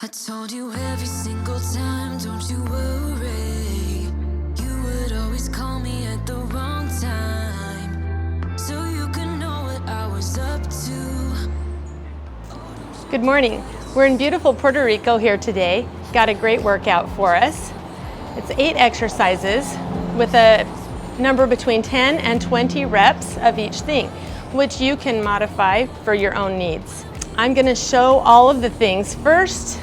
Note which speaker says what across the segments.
Speaker 1: I told you every single time, don't you worry. You would always call me at the wrong time, so you could know what I was up to.
Speaker 2: Good morning. We're in beautiful Puerto Rico here today. Got a great workout for us. It's 8 exercises with a number between 10 and 20 reps of each thing, which you can modify for your own needs. I'm going to show all of the things first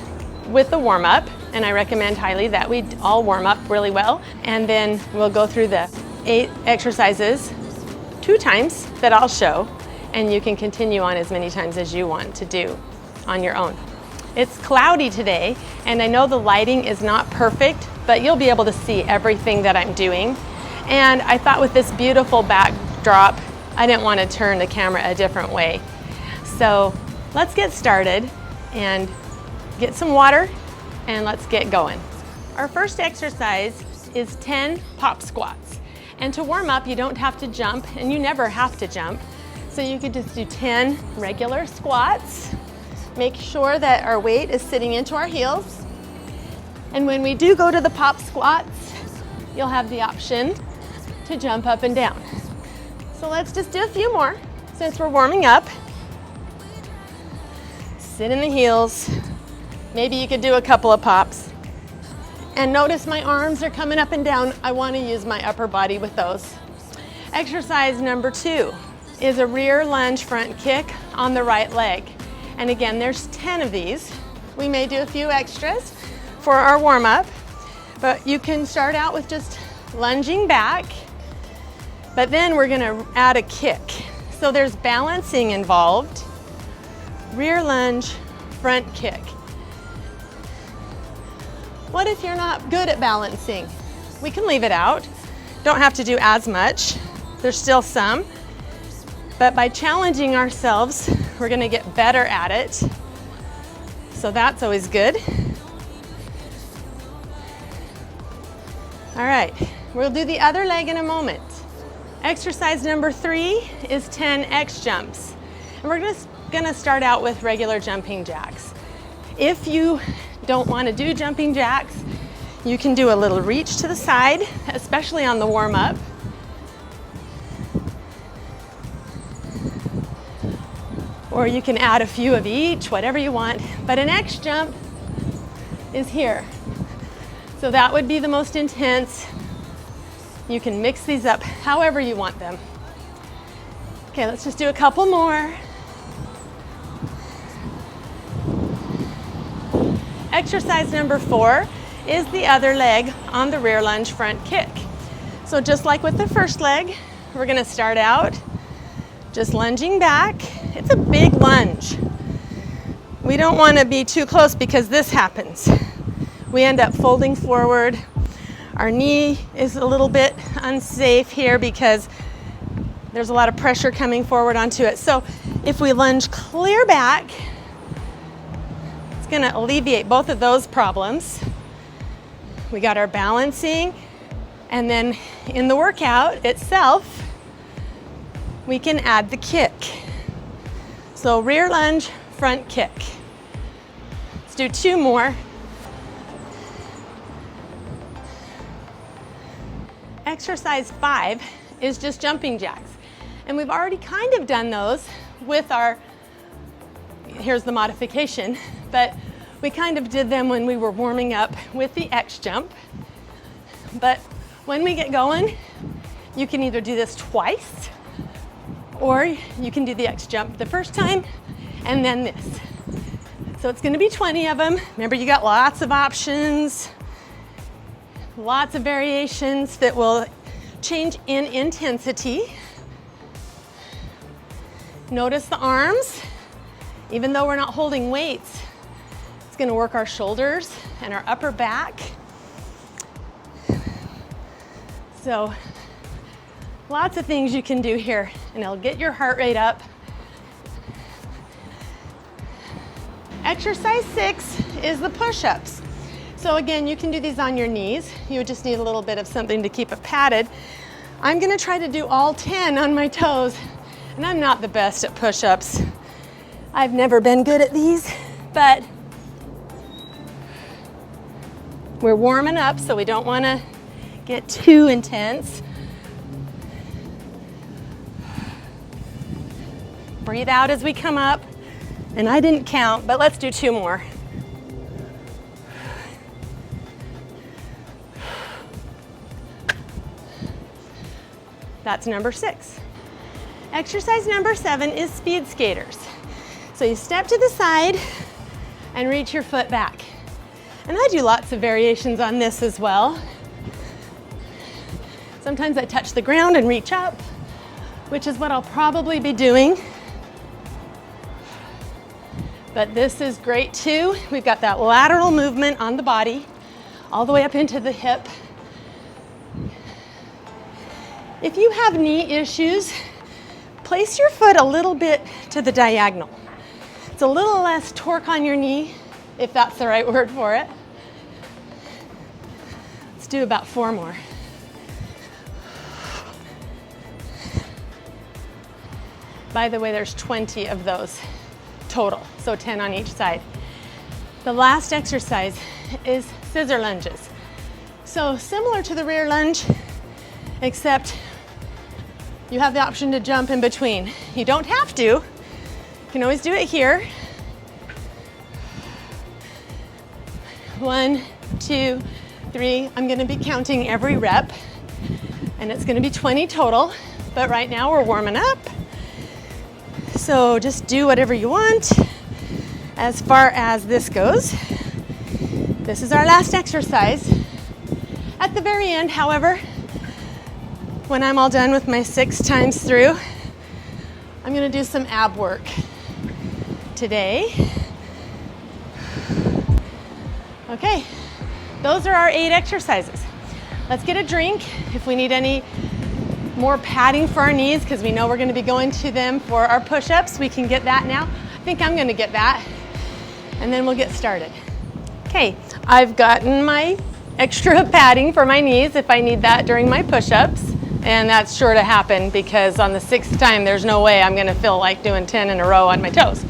Speaker 2: with the warm-up, and I recommend highly that we all warm up really well, and then we'll go through the 8 exercises 2 times that I'll show, and you can continue on as many times as you want to do on your own. It's cloudy today, and I know the lighting is not perfect, but you'll be able to see everything that I'm doing. And I thought with this beautiful backdrop, I didn't want to turn the camera a different way. So let's get started and get some water, and let's get going. Our first exercise is 10 pop squats. And to warm up, you don't have to jump, and you never have to jump. So you could just do 10 regular squats. Make sure that our weight is sitting into our heels. And when we do go to the pop squats, you'll have the option to jump up and down. So let's just do a few more since we're warming up. Sit in the heels. Maybe you could do a couple of pops. And notice my arms are coming up and down. I want to use my upper body with those. Exercise number 2 is a rear lunge front kick on the right leg. And again, there's 10 of these. We may do a few extras for our warm-up, but you can start out with just lunging back, but then we're gonna add a kick. So there's balancing involved. Rear lunge, front kick. What if you're not good at balancing? We can leave it out. Don't have to do as much. There's still some. But by challenging ourselves, we're gonna get better at it. So that's always good. All right, we'll do the other leg in a moment. Exercise number 3 is 10 X jumps. And we're just gonna start out with regular jumping jacks. If you don't wanna do jumping jacks, you can do a little reach to the side, especially on the warm-up. Or you can add a few of each, whatever you want. But an X jump is here. So that would be the most intense. You can mix these up however you want them. Okay, let's just do a couple more. Exercise number 4 is the other leg on the rear lunge front kick. So just like with the first leg, we're gonna start out just lunging back. It's a big lunge. We don't want to be too close because this happens. We end up folding forward. Our knee is a little bit unsafe here because there's a lot of pressure coming forward onto it. So if we lunge clear back, it's going to alleviate both of those problems. We got our balancing, and then in the workout itself, we can add the kick. So rear lunge, front kick. Let's do 2 more. Exercise 5 is just jumping jacks. And we've already kind of done those with our, here's the modification, but we kind of did them when we were warming up with the X jump. But when we get going, you can either do this twice, or you can do the X jump the first time and then this. So it's gonna be 20 of them. Remember, you got lots of options, lots of variations that will change in intensity. Notice the arms. Even though we're not holding weights, it's gonna work our shoulders and our upper back. So lots of things you can do here, and it'll get your heart rate up. Exercise 6 is the push-ups. So again, you can do these on your knees. You would just need a little bit of something to keep it padded. I'm gonna try to do all 10 on my toes, and I'm not the best at push-ups. I've never been good at these, but We're warming up, so we don't want to get too intense. Breathe out as we come up. And I didn't count, but let's do 2 more. That's number 6. Exercise number 7 is speed skaters. So you step to the side and reach your foot back. And I do lots of variations on this as well. Sometimes I touch the ground and reach up, which is what I'll probably be doing. But this is great too. We've got that lateral movement on the body, all the way up into the hip. If you have knee issues, place your foot a little bit to the diagonal. It's a little less torque on your knee, if that's the right word for it. Let's do about 4 more. By the way, there's 20 of those total, so 10 on each side. The last exercise is scissor lunges. So similar to the rear lunge, except you have the option to jump in between. You don't have to. You can always do it here. 1, 2, 3. I'm going to be counting every rep, and it's going to be 20 total, but right now we're warming up. So just do whatever you want as far as this goes. This is our last exercise. At the very end, however, when I'm all done with my 6 times through, I'm going to do some ab work today. Okay, those are our 8 exercises. Let's get a drink. If we need any more padding for our knees, because we know we're going to be going to them for our push-ups, we can get that now. I think I'm going to get that, and then we'll get started. Okay, I've gotten my extra padding for my knees if I need that during my push-ups, and that's sure to happen because on the 6th time there's no way I'm going to feel like doing 10 in a row on my toes.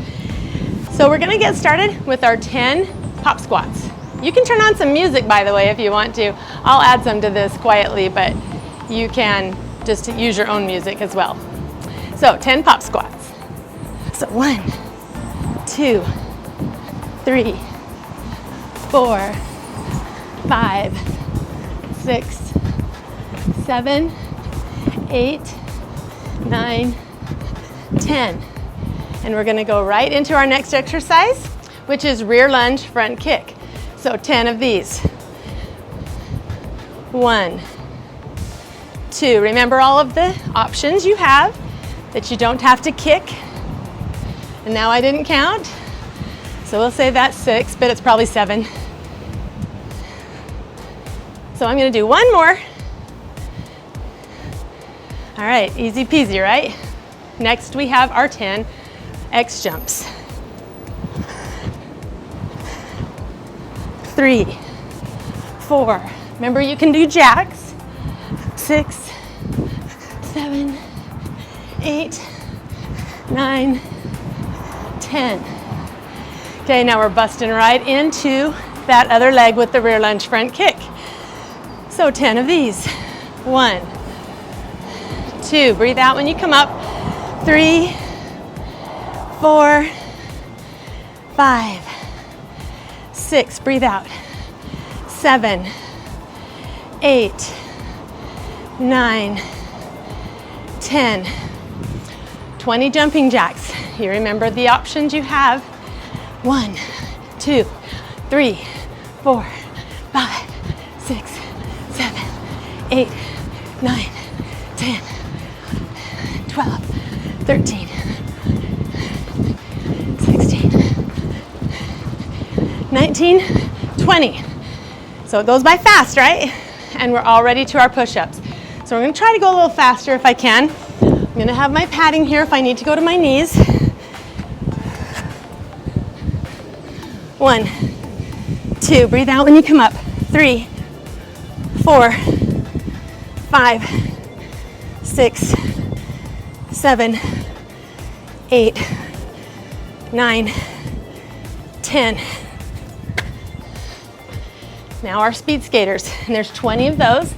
Speaker 2: So we're going to get started with our 10 pop squats. You can turn on some music, by the way, if you want to. I'll add some to this quietly, but you can just use your own music as well. So 10 pop squats. So 1, 2, 3, 4, 5, 6, 7, 8, 9, 10. And we're going to go right into our next exercise, which is rear lunge front kick. So 10 of these. 1, 2. Remember all of the options you have that you don't have to kick. And now I didn't count, so we'll say that's 6, but it's probably 7. So I'm going to do 1 more. All right, easy peasy, right? Next we have our 10 X jumps. 3, 4. Remember, you can do jacks. 6, 7, 8, 9, 10. Okay, now we're busting right into that other leg with the rear lunge front kick. So 10 of these. 1, 2. Breathe out when you come up. 3, 4, 5, 6. Breathe out. 7, 8, 9, 10. 20 jumping jacks. You remember the options you have. 1, 2, 3, 4, 5, 6, 7, 8, 9, 10, 12, 13, 16, 19, 20. So it goes by fast, right? And we're all ready to our push-ups. So we're going to try to go a little faster if I can. I'm going to have my padding here if I need to go to my knees. 1, 2. Breathe out when you come up. 3, 4, 5, 6, 7, 8, 9, 10. Now our speed skaters, and there's 20 of those,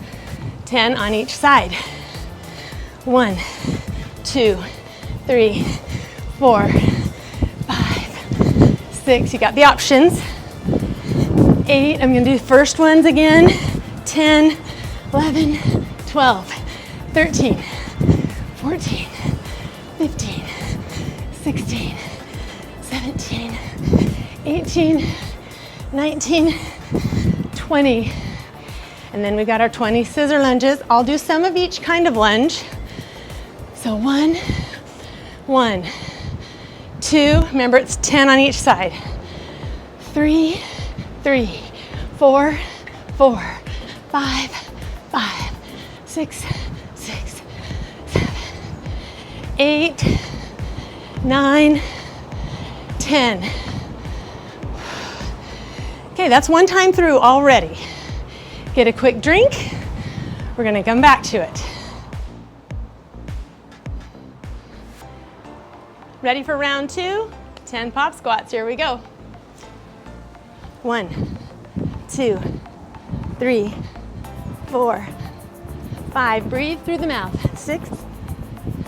Speaker 2: 10 on each side. 1, 2, 3, 4, 5, 6. You got the options. 8. I'm gonna do the first ones again. 10, 11, 12, 13, 14, 15, 16, 17, 18, 19, 20. And then we got our 20 scissor lunges. I'll do some of each kind of lunge. So 1, 2, remember it's 10 on each side. 3, 4, 5, 6, 7, 8, 9, 10. Okay, that's one time through already. Get a quick drink. We're gonna come back to it. Ready for round 2? 10 pop squats, here we go. 1, 2, 3, 4, 5. Breathe through the mouth. 6,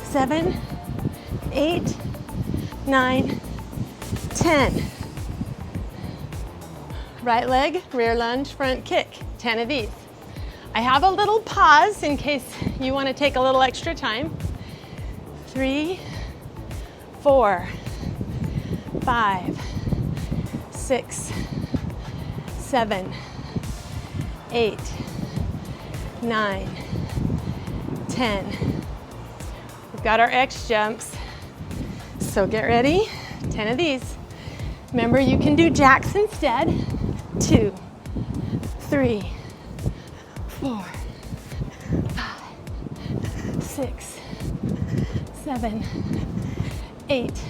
Speaker 2: 7, 8, 9, 10. Right leg, rear lunge, front kick. 10 of these. I have a little pause in case you want to take a little extra time. 3, 4, 5, 6, 7, 8, 9, 10. We've got our X jumps. So get ready. 10 of these. Remember, you can do jacks instead. 2, 3, 4, 5, 6, 7, 8,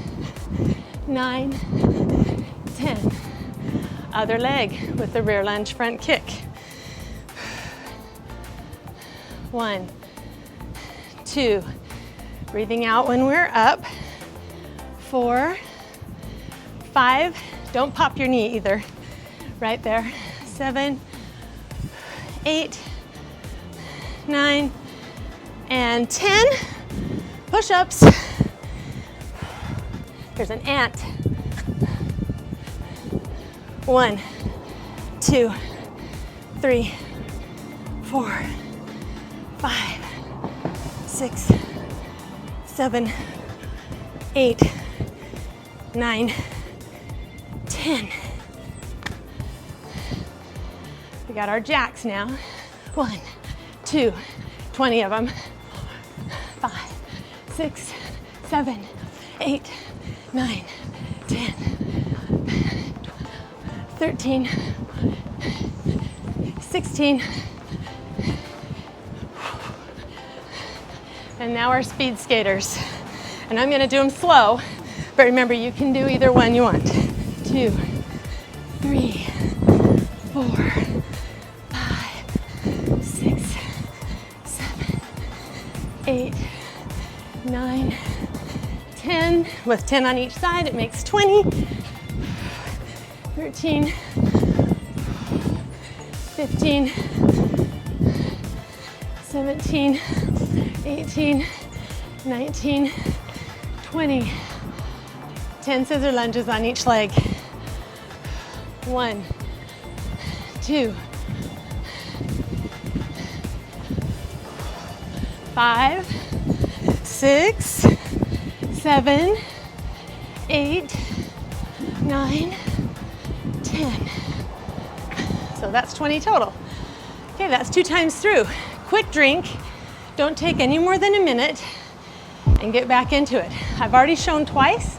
Speaker 2: 9, 10. Other leg with the rear lunge front kick. 1, 2. Breathing out when we're up. 4, 5. Don't pop your knee either. Right there. 7, 8, 9, and 10. Push-ups. There's an ant. 1, 2, 3, 4, 5, 6, 7, 8, 9, 10. We got our jacks now. 1, 2, 20 of them. 5, 6, 7, 8, 9, 10, 13, 16. And now our speed skaters. And I'm gonna do them slow, but remember you can do either one you want. 2, 3, 4, 5, 6, 7, 8, 9, 10. With 10 on each side, it makes 20. 13, 15, 17, 18, 19, 20. 10 scissor lunges on each leg. 1, 2, 5, 6, 7, 8, 9, 10. So that's 20 total. Okay, that's 2 times through. Quick drink. Don't take any more than a minute and get back into it. I've already shown twice,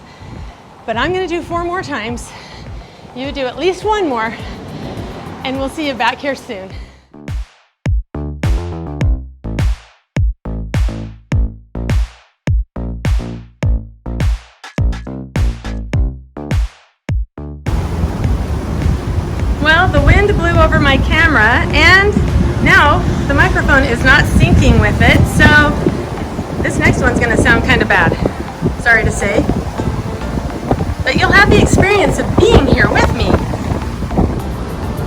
Speaker 2: but I'm gonna do 4 more times. You do at least 1 more, and we'll see you back here soon. Well, the wind blew over my camera, and now the microphone is not syncing with it, so this next one's gonna sound kind of bad. Sorry to say. But you'll have the experience of being here with me.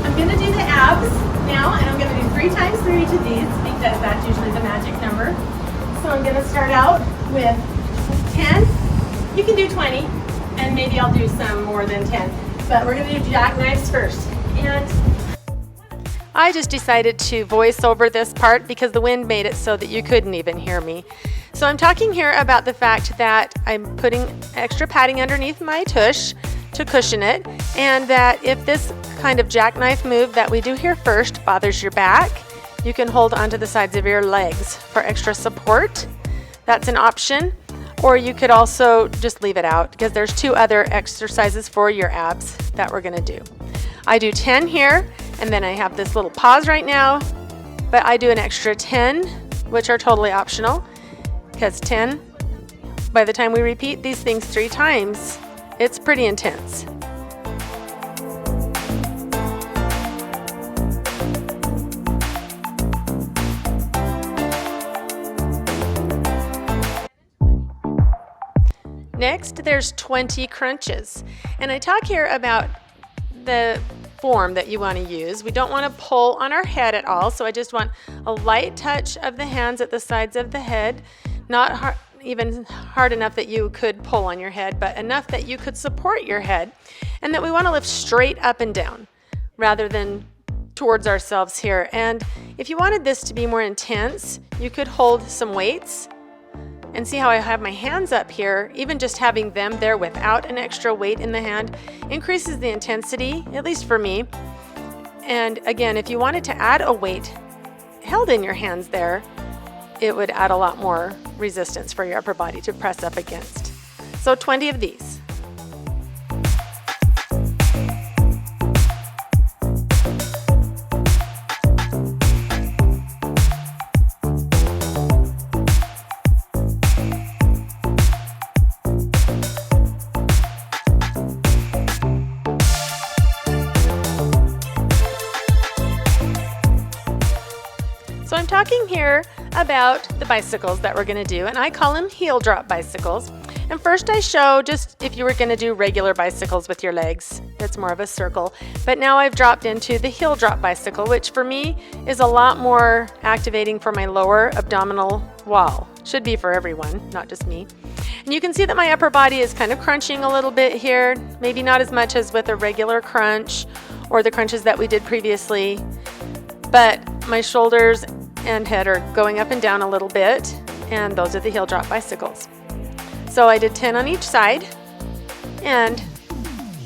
Speaker 2: I'm I'm going to do the abs now, and I'm going to do 3 times through each of these because that's usually the magic number. So I'm going to start out with 10. You can do 20, and maybe I'll do some more than 10. But we're going to do jackknifes first. And I just decided to voice over this part because the wind made it so that you couldn't even hear me. So I'm talking here about the fact that I'm putting extra padding underneath my tush to cushion it, and that if this kind of jackknife move that we do here first bothers your back, you can hold onto the sides of your legs for extra support. That's an option. Or you could also just leave it out because there's 2 other exercises for your abs that we're going to do. I do 10 here, and then I have this little pause right now, but I do an extra 10, which are totally optional, because 10, by the time we repeat these things 3 times, it's pretty intense. Next, there's 20 crunches. And I talk here about the form that you want to use. We don't want to pull on our head at all, so I just want a light touch of the hands at the sides of the head, not even hard enough that you could pull on your head, but enough that you could support your head, and that we want to lift straight up and down rather than towards ourselves here. And if you wanted this to be more intense, you could hold some weights. And see how I have my hands up here, even just having them there without an extra weight in the hand increases the intensity, at least for me. And again, if you wanted to add a weight held in your hands there, it would add a lot more resistance for your upper body to press up against. So 20 of these. So I'm talking here about the bicycles that we're going to do, and I call them heel drop bicycles. And first I show just if you were going to do regular bicycles with your legs, it's more of a circle. But now I've dropped into the heel drop bicycle, which for me is a lot more activating for my lower abdominal wall. Should be for everyone, not just me. And you can see that my upper body is kind of crunching a little bit here, maybe not as much as with a regular crunch or the crunches that we did previously, but my shoulders and head are going up and down a little bit, and those are the heel drop bicycles. So I did 10 on each side, and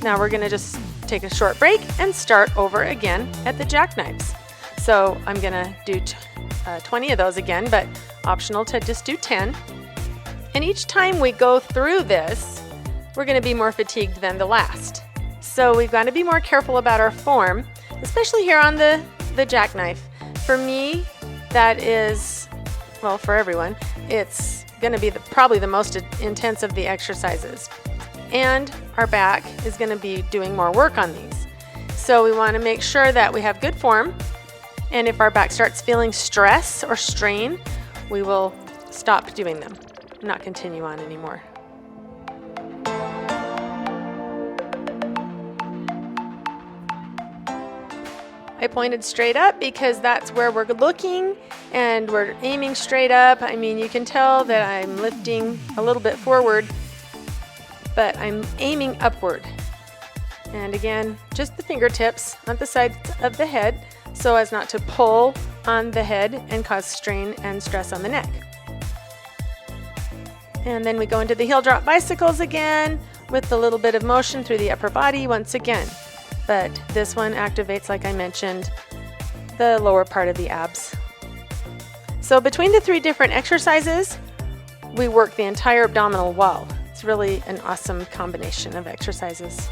Speaker 2: now we're going to just take a short break and start over again at the jackknifes. So I'm going to do 20 of those again, but optional to just do 10. And each time we go through this, we're going to be more fatigued than the last. So we've got to be more careful about our form, especially here on the jackknife. For me, that is, well, for everyone, it's going to be probably the most intense of the exercises. And our back is going to be doing more work on these. So we want to make sure that we have good form. And if our back starts feeling stress or strain, we will stop doing them, not continue on anymore. I pointed straight up because that's where we're looking, and we're aiming straight up. I mean, you can tell that I'm lifting a little bit forward, but I'm aiming upward. And again, just the fingertips on the sides of the head so as not to pull on the head and cause strain and stress on the neck. And then we go into the heel drop bicycles again with a little bit of motion through the upper body once again. But this one activates, like I mentioned, the lower part of the abs. So between the 3 different exercises, we work the entire abdominal wall. It's really an awesome combination of exercises.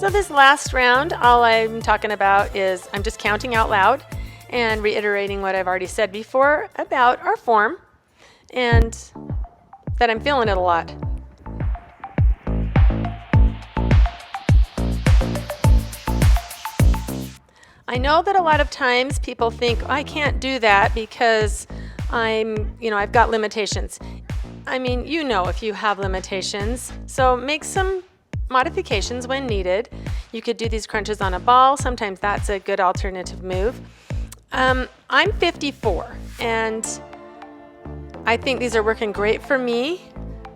Speaker 2: So this last round, all I'm talking about is I'm just counting out loud and reiterating what I've already said before about our form, and that I'm feeling it a lot. I know that a lot of times people think, oh, I can't do that because I've got limitations. I mean, if you have limitations, so make some modifications when needed. You could do these crunches on a ball. Sometimes that's a good alternative move. I'm 54 and I think these are working great for me,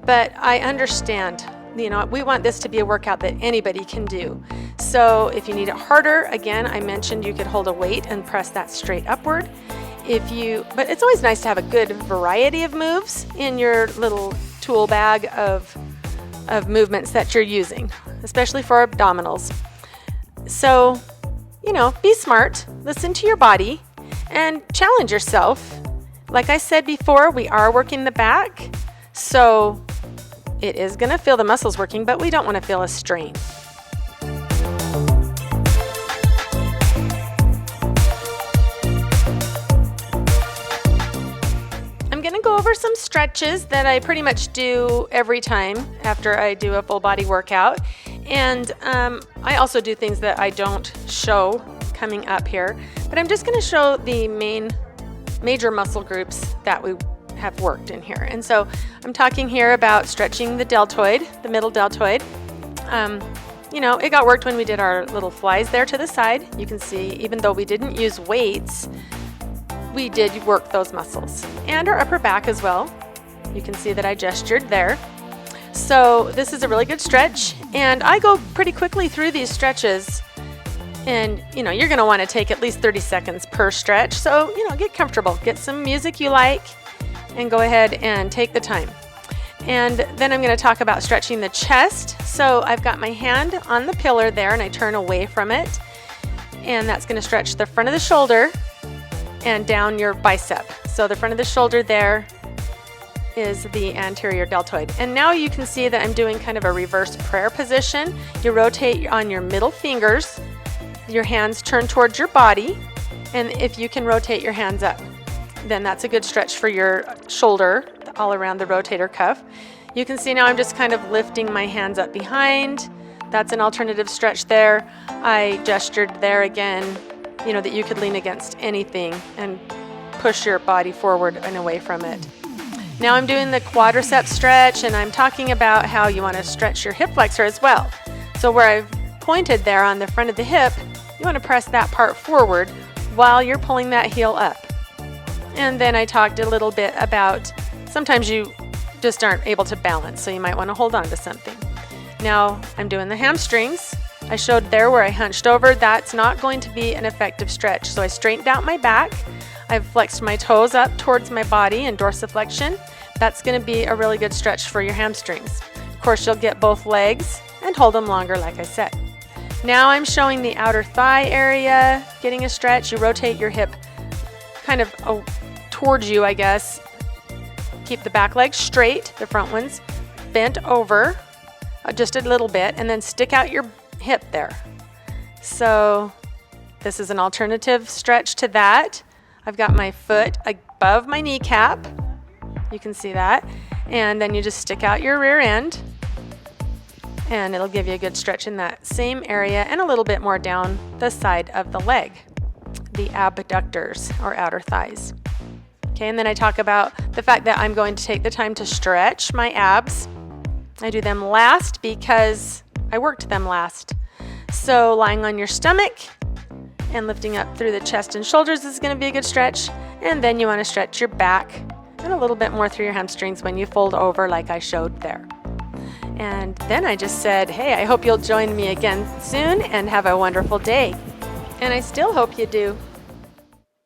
Speaker 2: but I understand, we want this to be a workout that anybody can do. So if you need it harder, again, I mentioned you could hold a weight and press that straight upward. But it's always nice to have a good variety of moves in your little tool bag of movements that you're using, especially for abdominals. So, be smart, listen to your body, and challenge yourself. Like I said before, we are working the back, so it is going to feel the muscles working, but we don't want to feel a strain. I'm going to go over some stretches that I pretty much do every time after I do a full body workout. And I also do things that I don't show coming up here, but I'm just going to show the major muscle groups that we have worked in here. And so I'm talking here about stretching the deltoid, the middle deltoid. It got worked when we did our little flies there to the side. You can see, even though we didn't use weights, we did work those muscles, and our upper back as well. You can see that I gestured there. So this is a really good stretch, and I go pretty quickly through these stretches. And you're going to want to take at least 30 seconds per stretch. So get comfortable, get some music you like, and go ahead and take the time. And then I'm going to talk about stretching the chest. So I've got my hand on the pillar there, and I turn away from it, and that's going to stretch the front of the shoulder and down your bicep. So the front of the shoulder there is the anterior deltoid. And now you can see that I'm doing kind of a reverse prayer position. You rotate on your middle fingers, your hands turn towards your body, and if you can rotate your hands up, then that's a good stretch for your shoulder all around the rotator cuff. You can see now I'm just kind of lifting my hands up behind. That's an alternative stretch there. I gestured there again, that you could lean against anything and push your body forward and away from it. Now I'm doing the quadricep stretch, and I'm talking about how you want to stretch your hip flexor as well. So where I've pointed there on the front of the hip, you want to press that part forward while you're pulling that heel up. And then I talked a little bit about sometimes you just aren't able to balance, so you might want to hold on to something. Now I'm doing the hamstrings. I showed there where I hunched over. That's not going to be an effective stretch. So I straightened out my back. I've flexed my toes up towards my body in dorsiflexion. That's going to be a really good stretch for your hamstrings. Of course, you'll get both legs and hold them longer, like I said. Now I'm showing the outer thigh area, getting a stretch. You rotate your hip kind of towards you, I guess. Keep the back legs straight, the front ones bent over just a little bit, and then stick out your hip there. So this is an alternative stretch to that. I've got my foot above my kneecap. You can see that. And then you just stick out your rear end, and it'll give you a good stretch in that same area and a little bit more down the side of the leg, the abductors or outer thighs. Okay, and then I talk about the fact that I'm going to take the time to stretch my abs. I do them last because I worked them last. So lying on your stomach and lifting up through the chest and shoulders is going to be a good stretch. And then you want to stretch your back and a little bit more through your hamstrings when you fold over like I showed there. And then I just said, hey, I hope you'll join me again soon and have a wonderful day. And I still hope you do.